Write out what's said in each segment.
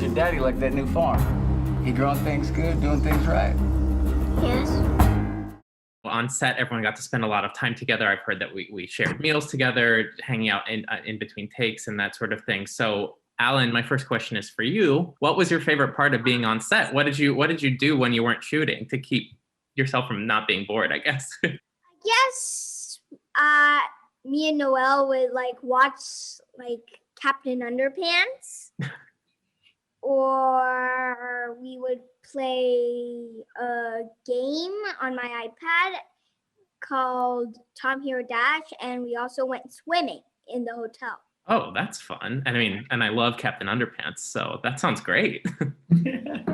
How's your daddy like that new farm? He growing things good, doing things right? Yes. On set, everyone got to spend a lot of time together. I've heard that we shared meals together, hanging out in between takes and that sort of thing. So, Alan, my first question is for you. What was your favorite part of being on set? What did you do when you weren't shooting to keep yourself from not being bored, I guess? Yes. Me and Noel would watch Captain Underpants, or we would play a game on my iPad called Tom Hero Dash, and we also went swimming in the hotel. Oh, that's fun. And I mean, and I love Captain Underpants, so that sounds great.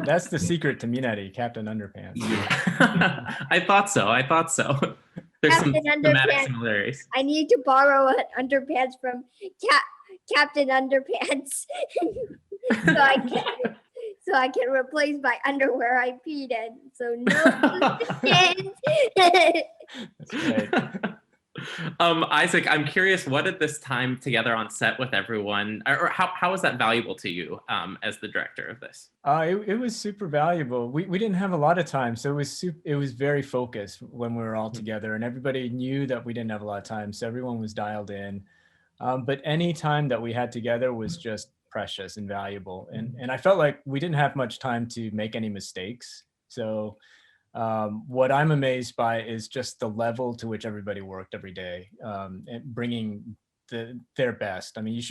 That's the secret to Minari, Captain Underpants. I thought so. There's Captain some thematic Underpants. similarities. I need to borrow an underpants from Captain Underpants so I can replace my underwear I peed in. So no That's great. Isaac, I'm curious, what did this time together on set with everyone, or how was that valuable to you as the director of this? It was super valuable. We didn't have a lot of time, so it was very focused when we were all together, and everybody knew that we didn't have a lot of time, so everyone was dialed in. But any time that we had together was just precious and valuable, and I felt like we didn't have much time to make any mistakes. So what I'm amazed by is just the level to which everybody worked every day, and bringing their best. I mean, you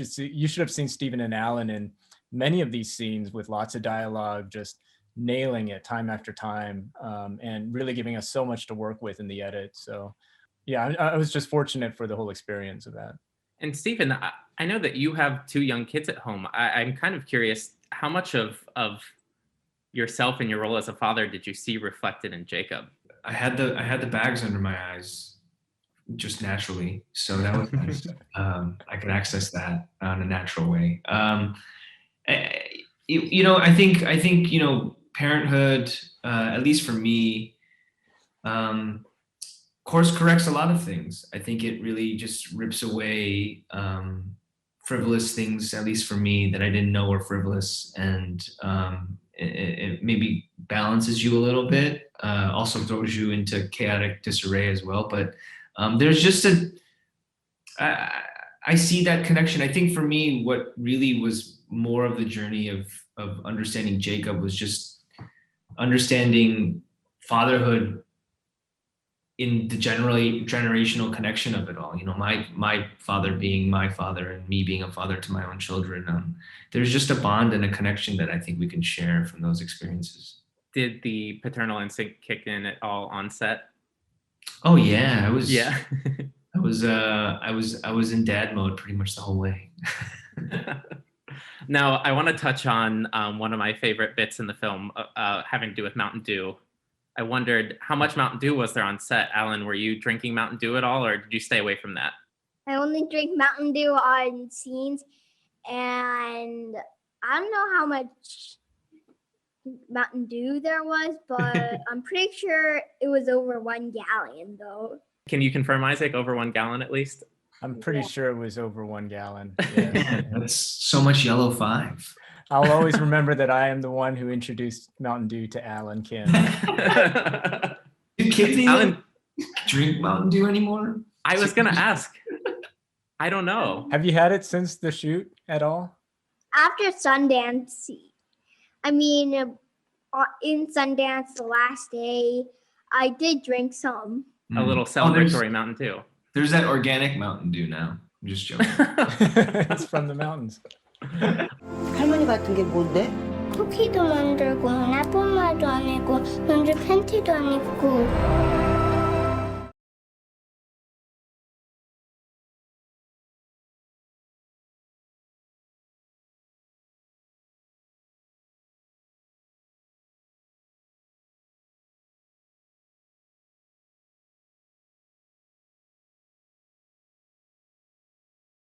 should have seen Steven and Alan in many of these scenes with lots of dialogue, just nailing it time after time, and really giving us so much to work with in the edit. So yeah, I was just fortunate for the whole experience of that. And Steven, I know that you have 2 young kids at home. I'm kind of curious, how much of yourself and your role as a father did you see reflected in Jacob? I had the bags under my eyes just naturally, so that was nice. I could access that in a natural way. I think parenthood, at least for me, course corrects a lot of things. I think it really just rips away frivolous things, at least for me, that I didn't know were frivolous, and it maybe balances you a little bit, also throws you into chaotic disarray as well. But there's just I see that connection. I think for me, what really was more of the journey of understanding Jacob was just understanding fatherhood in the generational connection of it all. My father being my father and me being a father to my own children. There's just a bond and a connection that I think we can share from those experiences. Did the paternal instinct kick in at all on set? Oh yeah, Yeah. I was in dad mode pretty much the whole way. Now, I want to touch on one of my favorite bits in the film, having to do with Mountain Dew. I wondered, how much Mountain Dew was there on set? Alan, were you drinking Mountain Dew at all, or did you stay away from that? I only drink Mountain Dew on scenes, and I don't know how much Mountain Dew there was, but I'm pretty sure it was over 1 gallon though. Can you confirm, Isaac, over 1 gallon at least? I'm pretty sure it was over 1 gallon. Yeah. That's so much Yellow 5. I'll always remember that I am the one who introduced Mountain Dew to Alan Kim. Do kids even drink Mountain Dew anymore? I was going to ask. I don't know. Have you had it since the shoot at all? After Sundance, in Sundance the last day, I did drink some. A little celebratory Mountain Dew. There's that organic Mountain Dew now. I'm just joking. It's from the mountains. 할머니 같은 게 뭔데? 쿠키도 만들고 나쁜 말도 안 했고 남자 팬티도 안 입고